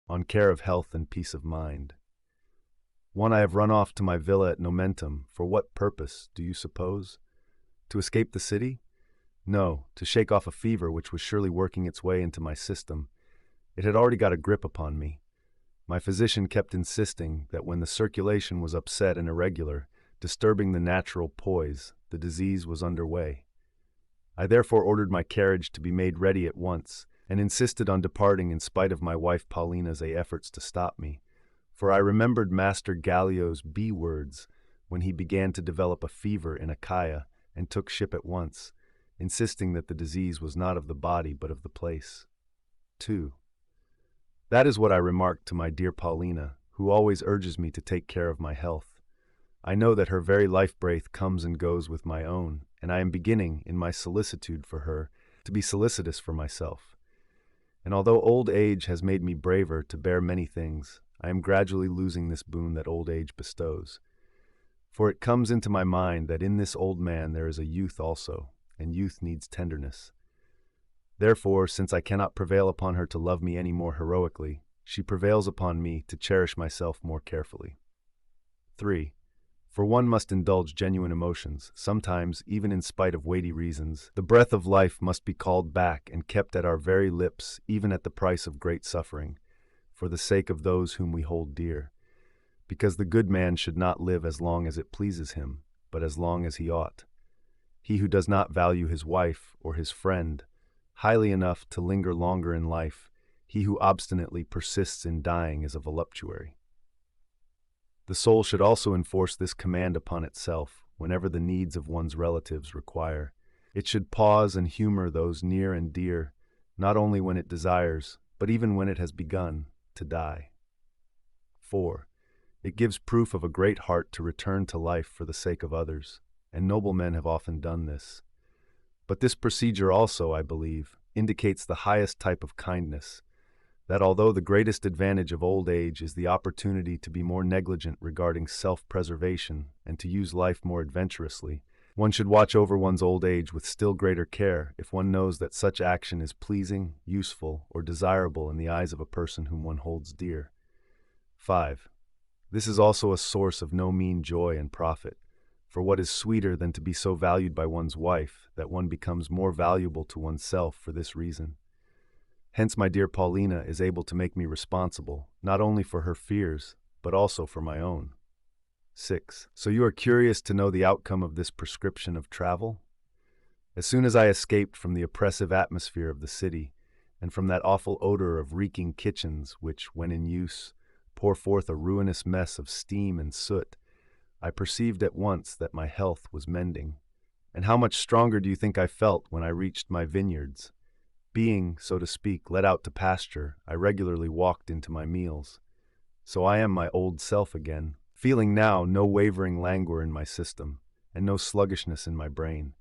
on care of health and peace of mind. 1. I have run off to my villa at Nomentum. For what purpose, do you suppose? To escape the city? No, to shake off a fever which was surely working its way into my system. It had already got a grip upon me. My physician kept insisting that when the circulation was upset and irregular, disturbing the natural poise, the disease was underway. I therefore ordered my carriage to be made ready at once, and insisted on departing in spite of my wife Paulina's efforts to stop me, for I remembered Master Gallio's words when he began to develop a fever in Achaia and took ship at once, insisting that the disease was not of the body but of the place. 2. That is what I remarked to my dear Paulina, who always urges me to take care of my health. I know that her very life-breath comes and goes with my own, and I am beginning, in my solicitude for her, to be solicitous for myself. And although old age has made me braver to bear many things, I am gradually losing this boon that old age bestows. For it comes into my mind that in this old man there is a youth also, and youth needs tenderness. Therefore, since I cannot prevail upon her to love me any more heroically, she prevails upon me to cherish myself more carefully. 3. For one must indulge genuine emotions, sometimes, even in spite of weighty reasons. The breath of life must be called back and kept at our very lips, even at the price of great suffering, for the sake of those whom we hold dear. Because the good man should not live as long as it pleases him, but as long as he ought. He who does not value his wife or his friend highly enough to linger longer in life, he who obstinately persists in dying is a voluptuary. The soul should also enforce this command upon itself whenever the needs of one's relatives require. It should pause and humor those near and dear, not only when it desires, but even when it has begun to die. 4. It gives proof of a great heart to return to life for the sake of others, and noble men have often done this. But this procedure also, I believe, indicates the highest type of kindness, that although the greatest advantage of old age is the opportunity to be more negligent regarding self-preservation and to use life more adventurously, one should watch over one's old age with still greater care if one knows that such action is pleasing, useful, or desirable in the eyes of a person whom one holds dear. 5. This is also a source of no mean joy and profit, for what is sweeter than to be so valued by one's wife that one becomes more valuable to oneself for this reason? Hence my dear Paulina is able to make me responsible, not only for her fears, but also for my own. 6. So you are curious to know the outcome of this prescription of travel? As soon as I escaped from the oppressive atmosphere of the city, and from that awful odor of reeking kitchens which, when in use, pour forth a ruinous mess of steam and soot, I perceived at once that my health was mending. And how much stronger do you think I felt when I reached my vineyards? Being, so to speak, let out to pasture, I regularly walked into my meals. So I am my old self again, feeling now no wavering languor in my system, and no sluggishness in my brain.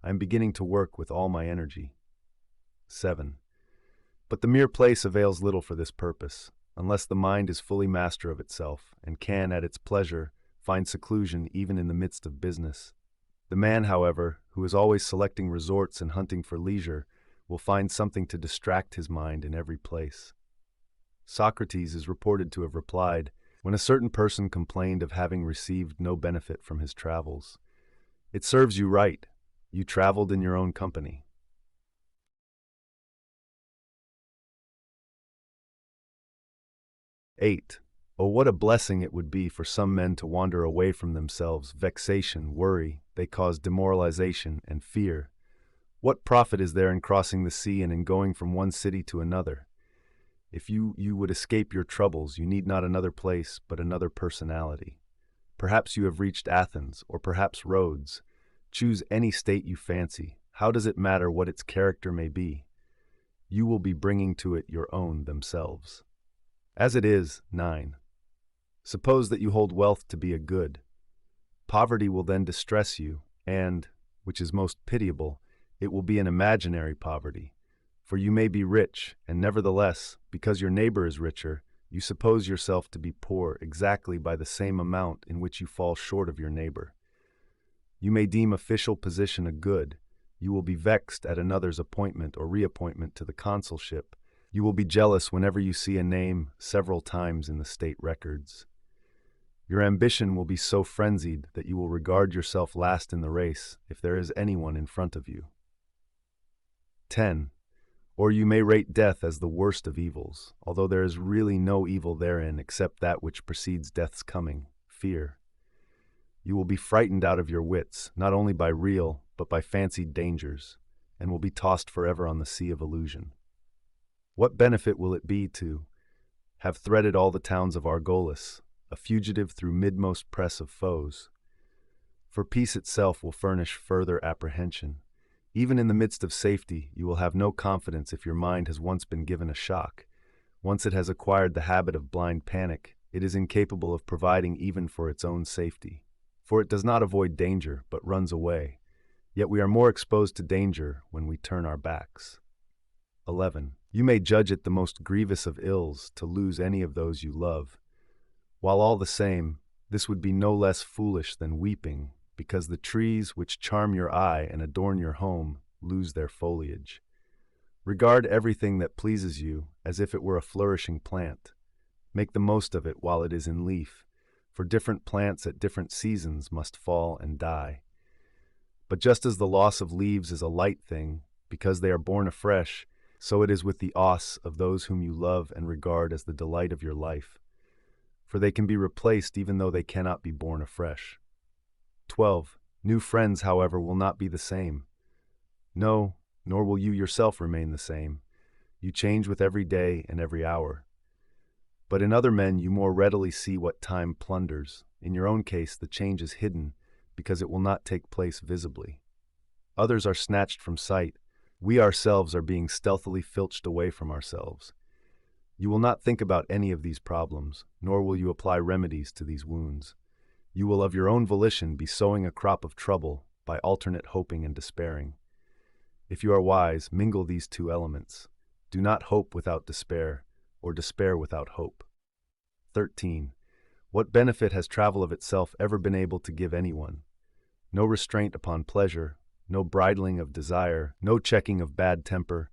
I am beginning to work with all my energy. 7. But the mere place avails little for this purpose, unless the mind is fully master of itself, and can, at its pleasure, find seclusion even in the midst of business. The man, however, who is always selecting resorts and hunting for leisure, will find something to distract his mind in every place. Socrates is reported to have replied, when a certain person complained of having received no benefit from his travels, "It serves you right. You traveled in your own company." 8. Oh, what a blessing it would be for some men to wander away from themselves, vexation, worry, they cause demoralization and fear. What profit is there in crossing the sea and in going from one city to another? If you would escape your troubles, you need not another place, but another personality. Perhaps you have reached Athens, or perhaps Rhodes. Choose any state you fancy. How does it matter what its character may be? You will be bringing to it your own themselves. As it is, 9. Suppose that you hold wealth to be a good. Poverty will then distress you, and, which is most pitiable, it will be an imaginary poverty. For you may be rich, and nevertheless, because your neighbor is richer, you suppose yourself to be poor exactly by the same amount in which you fall short of your neighbor. You may deem official position a good. You will be vexed at another's appointment or reappointment to the consulship, You will be jealous whenever you see a name several times in the state records. Your ambition will be so frenzied that you will regard yourself last in the race if there is anyone in front of you. 10. Or you may rate death as the worst of evils, although there is really no evil therein except that which precedes death's coming, fear. You will be frightened out of your wits, not only by real, but by fancied dangers, and will be tossed forever on the sea of illusion. What benefit will it be to have threaded all the towns of Argolis, a fugitive through midmost press of foes? For peace itself will furnish further apprehension. Even in the midst of safety, you will have no confidence if your mind has once been given a shock. Once it has acquired the habit of blind panic, it is incapable of providing even for its own safety. For it does not avoid danger, but runs away. Yet we are more exposed to danger when we turn our backs. 11. You may judge it the most grievous of ills to lose any of those you love, while all the same, this would be no less foolish than weeping, because the trees which charm your eye and adorn your home lose their foliage. Regard everything that pleases you as if it were a flourishing plant. Make the most of it while it is in leaf, for different plants at different seasons must fall and die. But just as the loss of leaves is a light thing, because they are born afresh, so it is with the loss of those whom you love and regard as the delight of your life. For they can be replaced even though they cannot be born afresh. 12. New friends, however, will not be the same. No, nor will you yourself remain the same. You change with every day and every hour. But in other men you more readily see what time plunders. In your own case, the change is hidden, because it will not take place visibly. Others are snatched from sight. We ourselves are being stealthily filched away from ourselves. You will not think about any of these problems, nor will you apply remedies to these wounds. You will of your own volition be sowing a crop of trouble by alternate hoping and despairing. If you are wise, mingle these two elements. Do not hope without despair, or despair without hope. 13. What benefit has travel of itself ever been able to give anyone? No restraint upon pleasure, no bridling of desire, no checking of bad temper,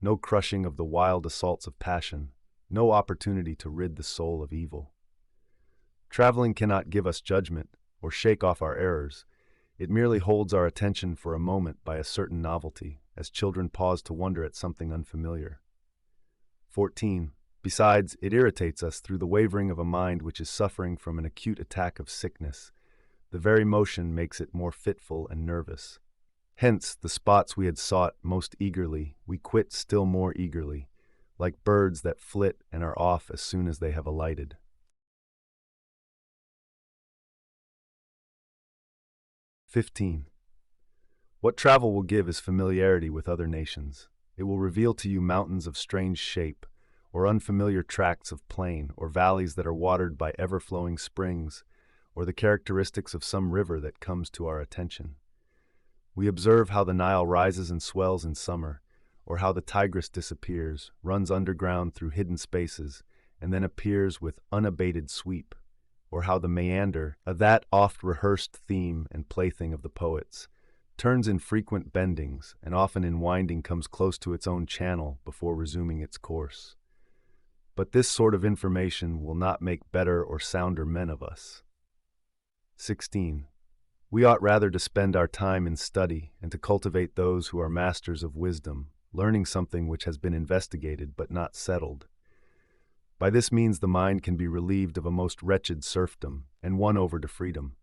no crushing of the wild assaults of passion, no opportunity to rid the soul of evil. Traveling cannot give us judgment or shake off our errors. It merely holds our attention for a moment by a certain novelty, as children pause to wonder at something unfamiliar. 14. Besides, it irritates us through the wavering of a mind which is suffering from an acute attack of sickness. The very motion makes it more fitful and nervous. Hence, the spots we had sought most eagerly, we quit still more eagerly, like birds that flit and are off as soon as they have alighted. 15. What travel will give is familiarity with other nations. It will reveal to you mountains of strange shape, or unfamiliar tracts of plain, or valleys that are watered by ever-flowing springs, or the characteristics of some river that comes to our attention. We observe how the Nile rises and swells in summer, or how the Tigris disappears, runs underground through hidden spaces, and then appears with unabated sweep, or how the meander, that oft-rehearsed theme and plaything of the poets, turns in frequent bendings, and often in winding comes close to its own channel before resuming its course. But this sort of information will not make better or sounder men of us. 16. We ought rather to spend our time in study and to cultivate those who are masters of wisdom, learning something which has been investigated but not settled. By this means the mind can be relieved of a most wretched serfdom and won over to freedom.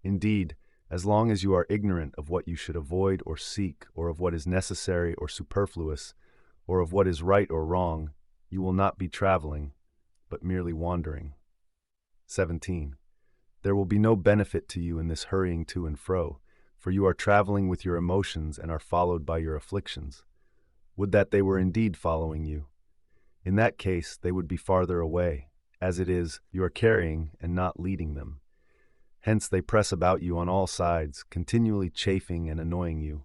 Indeed, as long as you are ignorant of what you should avoid or seek, or of what is necessary or superfluous, or of what is right or wrong, you will not be traveling, but merely wandering. 17. There will be no benefit to you in this hurrying to and fro, for you are traveling with your emotions and are followed by your afflictions. Would that they were indeed following you. In that case, they would be farther away. As it is, you are carrying and not leading them. Hence they press about you on all sides, continually chafing and annoying you.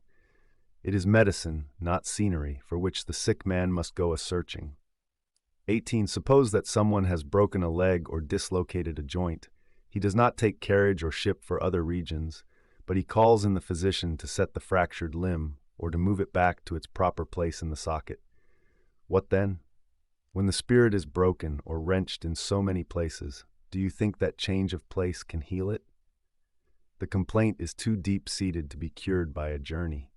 It is medicine, not scenery, for which the sick man must go a-searching. 18. Suppose that someone has broken a leg or dislocated a joint. He does not take carriage or ship for other regions, but he calls in the physician to set the fractured limb or to move it back to its proper place in the socket. What then? When the spirit is broken or wrenched in so many places, do you think that change of place can heal it? The complaint is too deep-seated to be cured by a journey.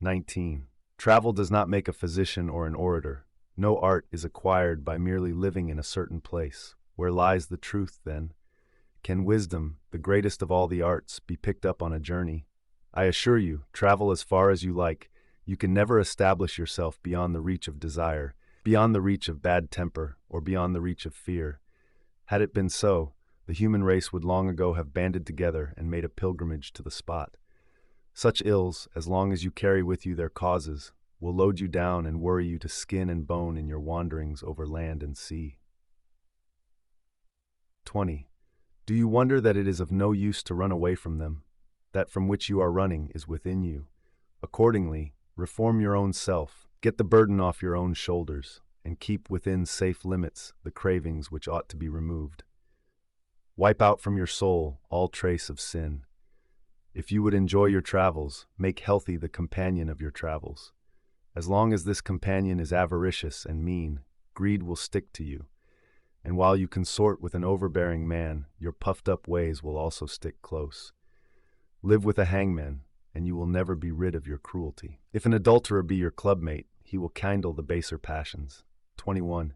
19. Travel does not make a physician or an orator. No art is acquired by merely living in a certain place. Where lies the truth, then? Can wisdom, the greatest of all the arts, be picked up on a journey? I assure you, travel as far as you like. You can never establish yourself beyond the reach of desire, beyond the reach of bad temper, or beyond the reach of fear. Had it been so, the human race would long ago have banded together and made a pilgrimage to the spot. Such ills, as long as you carry with you their causes, will load you down and worry you to skin and bone in your wanderings over land and sea. 20. Do you wonder that it is of no use to run away from them? That from which you are running is within you. Accordingly, reform your own self, get the burden off your own shoulders, and keep within safe limits the cravings which ought to be removed. Wipe out from your soul all trace of sin. If you would enjoy your travels, make healthy the companion of your travels. As long as this companion is avaricious and mean, greed will stick to you. And while you consort with an overbearing man, your puffed-up ways will also stick close. Live with a hangman, and you will never be rid of your cruelty. If an adulterer be your clubmate, he will kindle the baser passions. 21.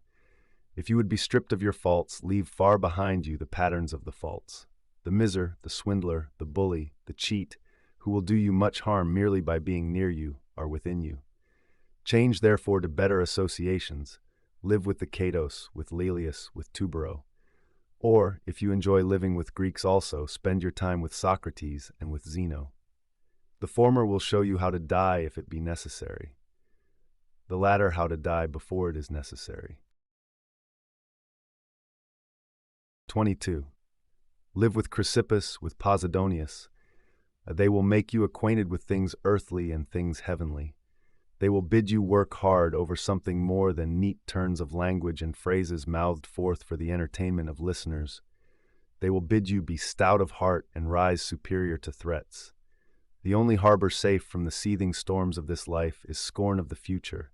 If you would be stripped of your faults, leave far behind you the patterns of the faults. The miser, the swindler, the bully, the cheat, who will do you much harm merely by being near you, are within you. Change therefore to better associations. Live with the Catos, with Laelius, with Tubero. Or, if you enjoy living with Greeks also, spend your time with Socrates and with Zeno. The former will show you how to die if it be necessary. The latter how to die before it is necessary. 22. Live with Chrysippus, with Posidonius. They will make you acquainted with things earthly and things heavenly. They will bid you work hard over something more than neat turns of language and phrases mouthed forth for the entertainment of listeners. They will bid you be stout of heart and rise superior to threats. The only harbor safe from the seething storms of this life is scorn of the future,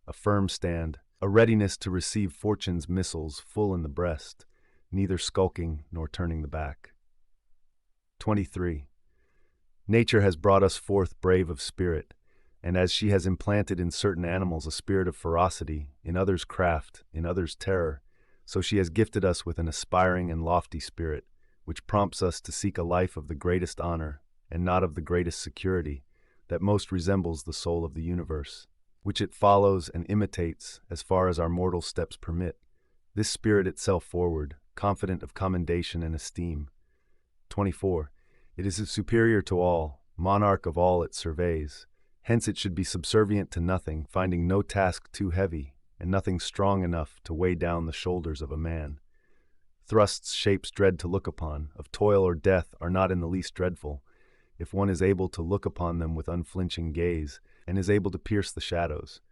a firm stand, a readiness to receive fortune's missiles full in the breast, neither skulking nor turning the back. 23. Nature has brought us forth brave of spirit, and as she has implanted in certain animals a spirit of ferocity, in others craft, in others terror, so she has gifted us with an aspiring and lofty spirit, which prompts us to seek a life of the greatest honor, and not of the greatest security, that most resembles the soul of the universe, which it follows and imitates as far as our mortal steps permit, this spirit itself forward, confident of commendation and esteem. 24. It is superior to all, monarch of all it surveys. Hence it should be subservient to nothing, finding no task too heavy, and nothing strong enough to weigh down the shoulders of a man. Thrusts shapes dread to look upon, of toil or death, are not in the least dreadful, if one is able to look upon them with unflinching gaze, and is able to pierce the shadows.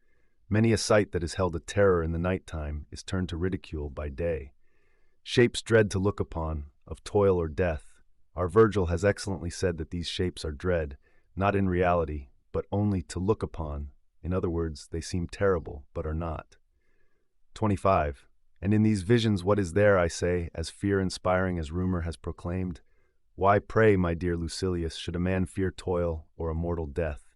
Many a sight that is held a terror in the night time is turned to ridicule by day. Shapes dread to look upon, of toil or death. Our Virgil has excellently said that these shapes are dread, not in reality, but only to look upon. In other words, they seem terrible, but are not. 25. And in these visions what is there, I say, as fear-inspiring as rumor has proclaimed? Why, pray, my dear Lucilius, should a man fear toil or a mortal death?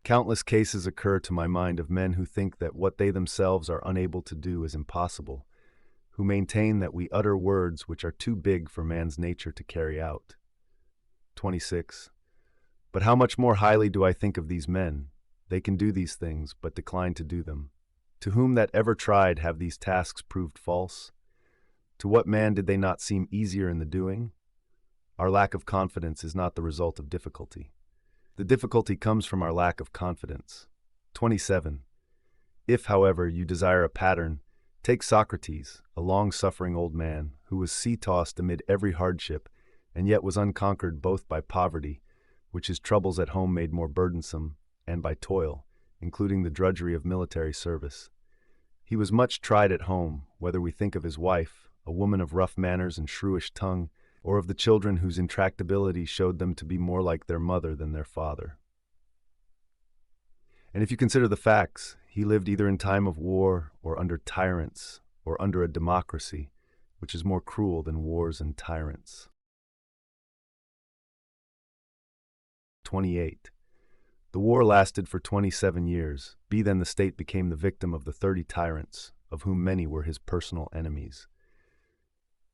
Countless cases occur to my mind of men who think that what they themselves are unable to do is impossible, who maintain that we utter words which are too big for man's nature to carry out. 26. But how much more highly do I think of these men? They can do these things, but decline to do them. To whom that ever tried have these tasks proved false? To what man did they not seem easier in the doing? Our lack of confidence is not the result of difficulty. The difficulty comes from our lack of confidence. 27. If, however, you desire a pattern, take Socrates, a long-suffering old man, who was sea-tossed amid every hardship, and yet was unconquered both by poverty, which his troubles at home made more burdensome, and by toil, including the drudgery of military service. He was much tried at home, whether we think of his wife, a woman of rough manners and shrewish tongue, or of the children whose intractability showed them to be more like their mother than their father. And if you consider the facts, he lived either in time of war or under tyrants or under a democracy, which is more cruel than wars and tyrants. 28. The war lasted for 27 years. Then the state became the victim of the 30 tyrants, of whom many were his personal enemies.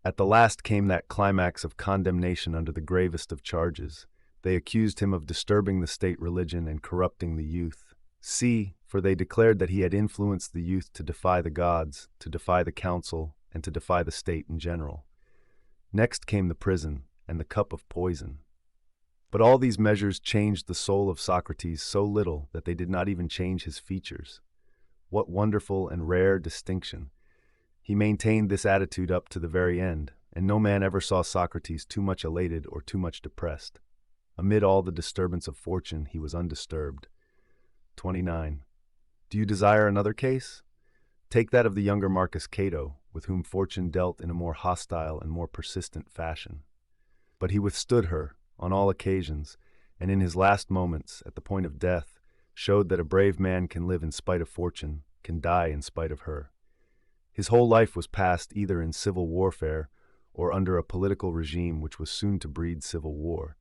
At the last came that climax of condemnation under the gravest of charges. They accused him of disturbing the state religion and corrupting the youth. For they declared that he had influenced the youth to defy the gods, to defy the council, and to defy the state in general. Next came the prison and the cup of poison. But all these measures changed the soul of Socrates so little that they did not even change his features. What wonderful and rare distinction! He maintained this attitude up to the very end, and no man ever saw Socrates too much elated or too much depressed. Amid all the disturbance of fortune, he was undisturbed. 29. Do you desire another case? Take that of the younger Marcus Cato, with whom fortune dealt in a more hostile and more persistent fashion. But he withstood her on all occasions, and in his last moments, at the point of death, showed that a brave man can live in spite of fortune, can die in spite of her. His whole life was passed either in civil warfare or under a political regime which was soon to breed civil war.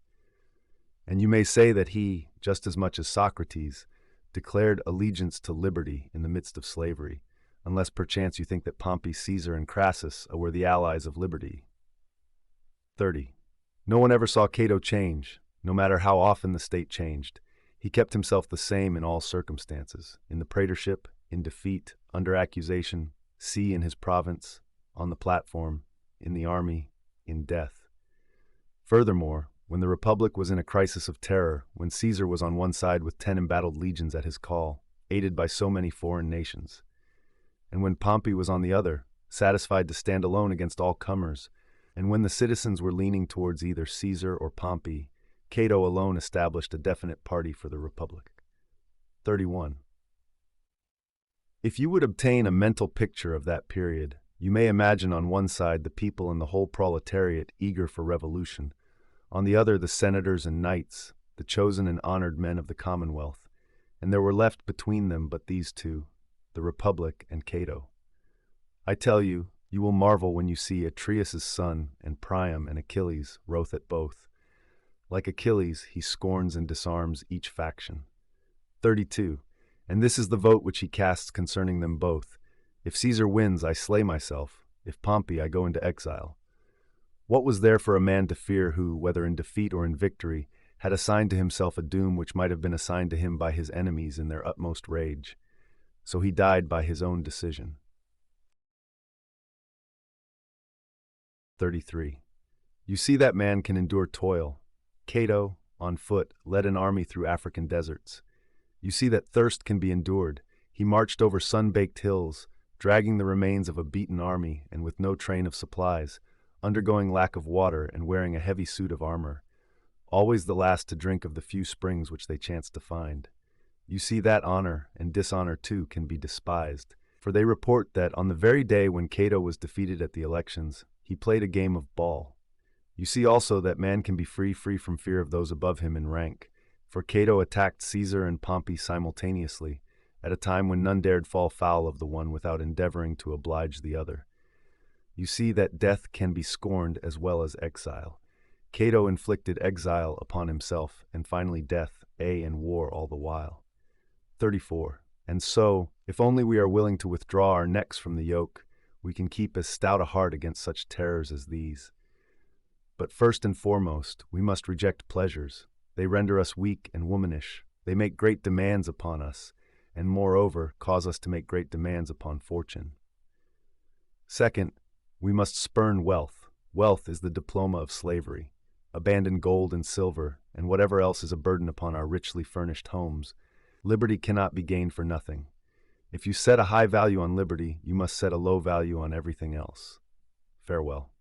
And you may say that he, just as much as Socrates, declared allegiance to liberty in the midst of slavery, unless perchance you think that Pompey, Caesar, and Crassus were the allies of liberty. 30. No one ever saw Cato change, no matter how often the state changed. He kept himself the same in all circumstances, in the praetorship, in defeat, under accusation, in his province, on the platform, in the army, in death. Furthermore, when the Republic was in a crisis of terror, when Caesar was on one side with 10 embattled legions at his call, aided by so many foreign nations, and when Pompey was on the other, satisfied to stand alone against all comers, and when the citizens were leaning towards either Caesar or Pompey, Cato alone established a definite party for the Republic. 31. If you would obtain a mental picture of that period, you may imagine on one side the people and the whole proletariat eager for revolution, on the other the senators and knights, the chosen and honored men of the Commonwealth, and there were left between them but these two, the Republic and Cato. I tell you, you will marvel when you see Atreus' son and Priam and Achilles wroth at both. Like Achilles, he scorns and disarms each faction. 32. And this is the vote which he casts concerning them both. If Caesar wins, I slay myself. If Pompey, I go into exile. What was there for a man to fear who, whether in defeat or in victory, had assigned to himself a doom which might have been assigned to him by his enemies in their utmost rage? So he died by his own decision. 33. You see that man can endure toil. Cato, on foot, led an army through African deserts. You see that thirst can be endured. He marched over sun-baked hills, dragging the remains of a beaten army and with no train of supplies, undergoing lack of water and wearing a heavy suit of armor, always the last to drink of the few springs which they chanced to find. You see that honor, and dishonor too, can be despised, for they report that on the very day when Cato was defeated at the elections, he played a game of ball. You see also that man can be free from fear of those above him in rank, for Cato attacked Caesar and Pompey simultaneously, at a time when none dared fall foul of the one without endeavoring to oblige the other. You see that death can be scorned as well as exile. Cato inflicted exile upon himself, and finally death, and war all the while. 34. And so, if only we are willing to withdraw our necks from the yoke, we can keep as stout a heart against such terrors as these. But first and foremost, we must reject pleasures. They render us weak and womanish. They make great demands upon us, and moreover, cause us to make great demands upon fortune. Second, we must spurn wealth. Wealth is the diploma of slavery. Abandon gold and silver, and whatever else is a burden upon our richly furnished homes. Liberty cannot be gained for nothing. If you set a high value on liberty, you must set a low value on everything else. Farewell.